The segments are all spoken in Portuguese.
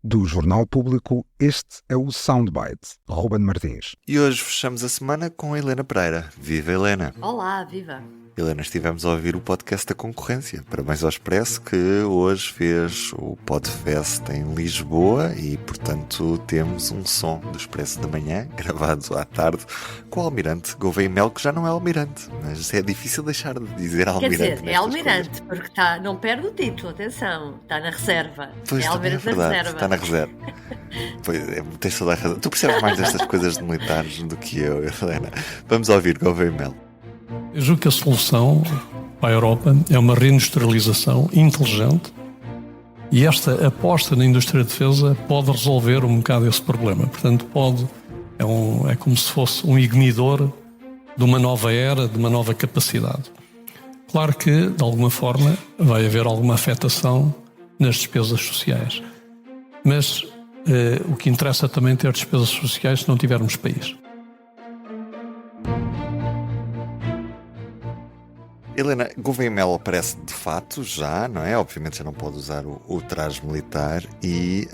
Do Jornal Público, este é o Soundbite. Ruben Martins. E hoje fechamos a semana com a Helena Pereira. Viva, Helena! Olá, viva! Helena, estivemos a ouvir o podcast da concorrência. Parabéns ao Expresso, que hoje fez o Podfest em Lisboa e, portanto, temos um som do Expresso da Manhã, gravado à tarde, com o Almirante Gouveia Mel, que já não é Almirante, mas é difícil deixar de dizer Almirante. Quer dizer, é Almirante, coisas. porque não perde o título, atenção, está na reserva. Pois, é Almirante também é verdade, na reserva. está na reserva. Pois, tens toda a razão. Tu percebes mais destas coisas de militares do que eu, Helena. Vamos ouvir Gouveia Mel. Eu julgo que a solução para a Europa é uma reindustrialização inteligente e esta aposta na indústria de defesa pode resolver um bocado esse problema. Portanto, é como se fosse um ignidor de uma nova era, de uma nova capacidade. Claro que, de alguma forma, vai haver alguma afetação nas despesas sociais. Mas o que interessa também é ter despesas sociais se não tivermos país. Helena, Gouveia Mel aparece de fato já, não é? Obviamente já não pode usar o traje militar e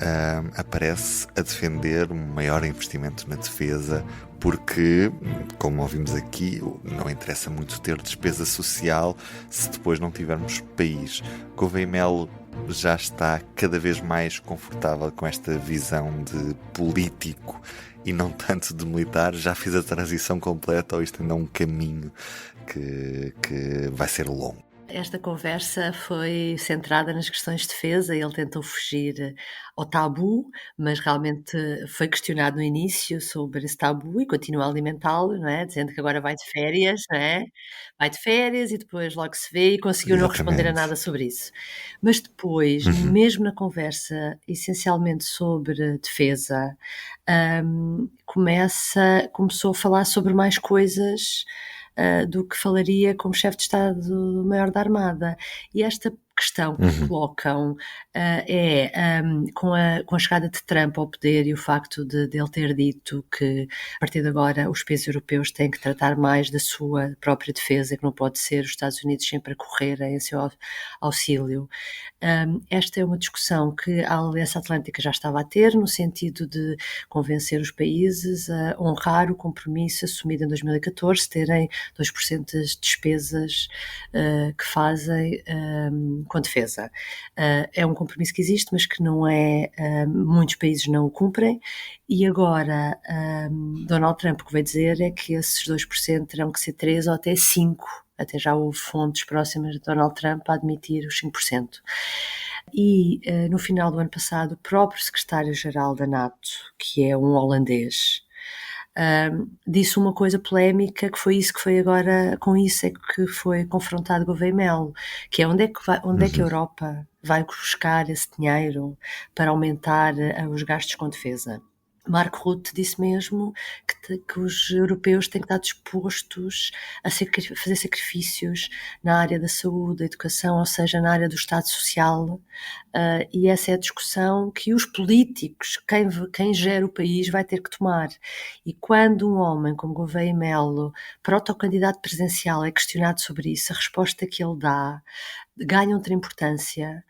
aparece a defender um maior investimento na defesa porque, como ouvimos aqui, não interessa muito ter despesa social se depois não tivermos país. Gouveia Mel já está cada vez mais confortável com esta visão de político e não tanto de militar. Já fiz a transição completa ou isto ainda é um caminho que vai ser longo? Esta conversa foi centrada nas questões de defesa e ele tentou fugir ao tabu, mas realmente foi questionado no início sobre esse tabu e continua a alimentá-lo, não é? Dizendo que agora vai de férias, não é? Vai de férias e depois logo se vê e conseguiu não responder a nada sobre isso. Mas depois, mesmo na conversa essencialmente sobre defesa, começou a falar sobre mais coisas do que falaria como chefe de Estado-Maior da Armada. E esta questão que colocam com a chegada de Trump ao poder e o facto de ele ter dito que a partir de agora os países europeus têm que tratar mais da sua própria defesa, que não pode ser os Estados Unidos sempre a correrem em seu auxílio. Esta é uma discussão que a Aliança Atlântica já estava a ter, no sentido de convencer os países a honrar o compromisso assumido em 2014, terem 2% das despesas que fazem com defesa. É um compromisso que existe, mas que não é, muitos países não o cumprem, e agora Donald Trump o que vai dizer é que esses 2% terão que ser 3 ou até 5%. Até já houve fontes próximas de Donald Trump a admitir os 5%. E no final do ano passado, o próprio secretário-geral da NATO, que é um holandês, disse uma coisa polémica, que foi isso que foi agora, com isso é que foi confrontado Gouveia Mel, que é onde é que a Europa vai buscar esse dinheiro para aumentar os gastos com defesa. Mark Rutte disse mesmo que os europeus têm que estar dispostos a fazer sacrifícios na área da saúde, da educação, ou seja, na área do Estado Social, e essa é a discussão que os políticos, quem gera o país, vai ter que tomar. E quando um homem como Gouveia Mel, protocandidato presidencial, é questionado sobre isso, a resposta que ele dá ganha outra importância.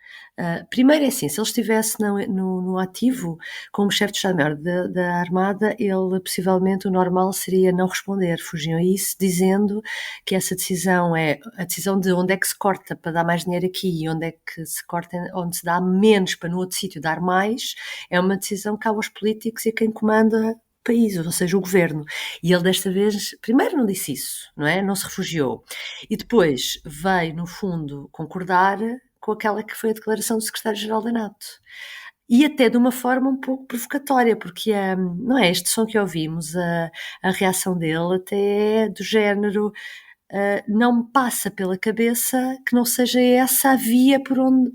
Primeiro é assim, se ele estivesse no ativo como chefe de Estado-Maior da Armada, ele possivelmente o normal seria não responder, fugiam a isso, dizendo que essa decisão é a decisão de onde é que se corta para dar mais dinheiro aqui e onde é que se corta, onde se dá menos para no outro sítio dar mais, é uma decisão que cabe aos políticos e a quem comanda país, ou seja, o governo. E ele desta vez, primeiro não disse isso, não é? Não se refugiou. E depois veio, no fundo, concordar com aquela que foi a declaração do secretário-geral da NATO. E até de uma forma um pouco provocatória, porque não é este som que ouvimos, a reação dele até é do género, não me passa pela cabeça que não seja essa a via por onde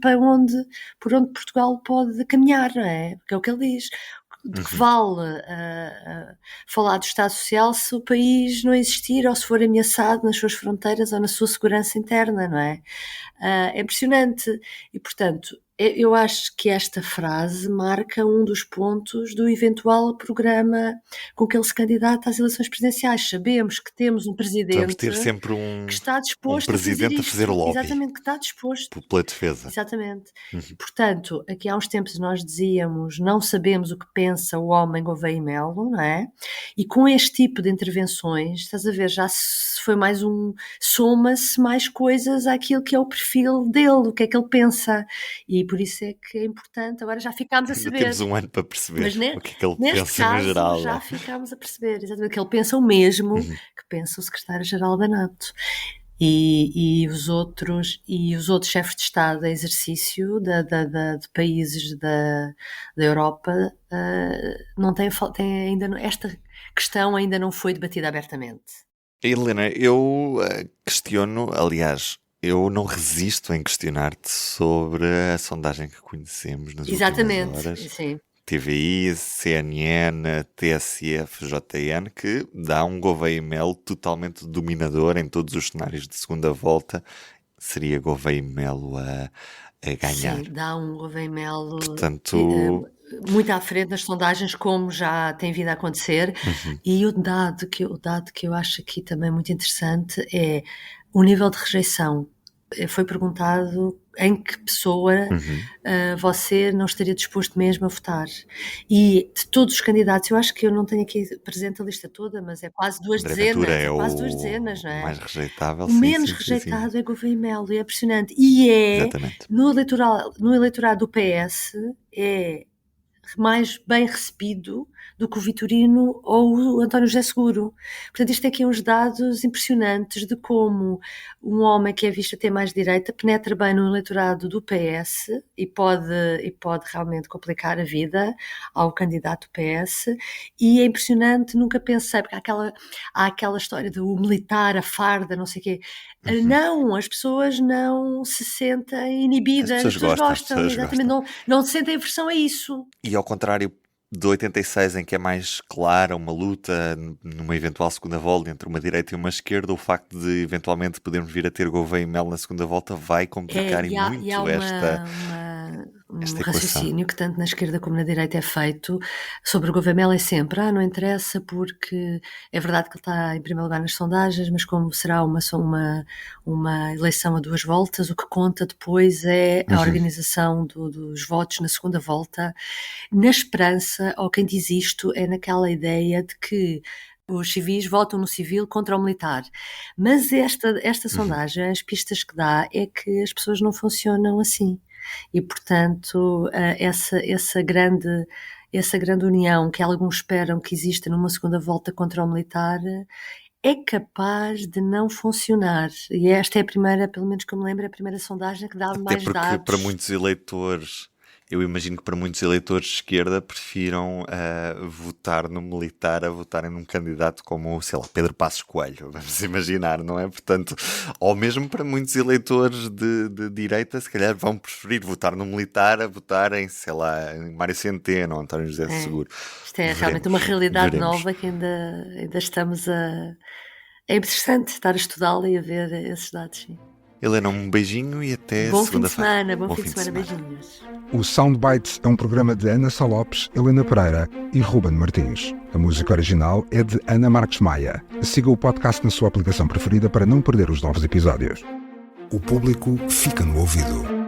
Portugal pode caminhar, não é? Porque é o que ele diz. De que vale falar do Estado Social se o país não existir ou se for ameaçado nas suas fronteiras ou na sua segurança interna, não é? É impressionante e, portanto, eu acho que esta frase marca um dos pontos do eventual programa com que ele se candidata às eleições presidenciais. Sabemos que temos um presidente Vamos ter sempre que está disposto presidente a fazer lobby. Exatamente, que está disposto. Pela defesa. Exatamente. Portanto, aqui há uns tempos nós dizíamos, não sabemos o que pensa o homem Gouveia e Melo, não é? E com este tipo de intervenções, estás a ver, já se foi mais soma-se mais coisas àquilo que é o perfil dele, o que é que ele pensa. E por isso é que é importante, agora já ficámos a saber. Temos um ano para perceber o que é que ele pensa caso, no geral. Já ficámos a perceber, exatamente, que ele pensa o mesmo que pensa o secretário-geral da NATO. E os outros chefes de Estado em exercício de países da Europa não têm ainda, esta questão ainda não foi debatida abertamente. Helena, eu questiono, aliás, eu não resisto em questionar-te sobre a sondagem que conhecemos nas últimas horas. Sim. TVI, CNN, TSF, JN, que dá um Gouveia e Melo totalmente dominador em todos os cenários de segunda volta. Seria Gouveia e Melo a ganhar. Sim, dá um Gouveia e Melo, portanto, muito à frente nas sondagens, como já tem vindo a acontecer. E o dado que eu acho aqui também muito interessante é o nível de rejeição. Foi perguntado em que pessoa você não estaria disposto mesmo a votar. E de todos os candidatos, eu acho que eu não tenho aqui presente a lista toda, mas é quase duas dezenas. É quase duas dezenas, não é? O mais rejeitável. O menos rejeitado é Gouveia e Melo, é impressionante. E no eleitorado do PS, é mais bem recebido do que o Vitorino ou o António José Seguro. Portanto, isto tem aqui uns dados impressionantes de como um homem que é visto a ter mais direita penetra bem no eleitorado do PS e pode realmente complicar a vida ao candidato do PS. E é impressionante, nunca pensei, porque há aquela história do militar, a farda, não sei o quê. Não, as pessoas não se sentem inibidas, as pessoas gostam, exatamente, não se sentem aversão a isso. E ao contrário de 86, em que é mais clara uma luta numa eventual segunda volta entre uma direita e uma esquerda, o facto de eventualmente podermos vir a ter Gouveia e Melo na segunda volta vai complicar muito esta raciocínio que tanto na esquerda como na direita é feito sobre o Gouveia e Melo é sempre, não interessa porque é verdade que ele está em primeiro lugar nas sondagens, mas como será uma eleição a duas voltas, o que conta depois é a organização dos votos na segunda volta, na esperança, ou quem diz isto é naquela ideia de que os civis votam no civil contra o militar. Mas esta sondagem, as pistas que dá é que as pessoas não funcionam assim. E, portanto, essa grande união que alguns esperam que exista numa segunda volta contra o militar é capaz de não funcionar. E esta é a primeira, pelo menos que eu me lembro, a primeira sondagem que dá mais dados. Até porque para muitos eleitores... Eu imagino que para muitos eleitores de esquerda prefiram votar no militar a votarem num candidato como, sei lá, Pedro Passos Coelho, vamos imaginar, não é? Portanto, ou mesmo para muitos eleitores de direita, se calhar vão preferir votar no militar a votar em, sei lá, em Mário Centeno ou António José Seguro. Isto é realmente uma realidade nova que ainda estamos a... É interessante estar a estudá-la e a ver esses dados, sim. Helena, um beijinho e até bom segunda-feira. Bom fim de semana, beijinhos. O Soundbites é um programa de Ana Sá Lopes, Helena Pereira e Ruben Martins. A música original é de Ana Marques Maia. Siga o podcast na sua aplicação preferida para não perder os novos episódios. O público fica no ouvido.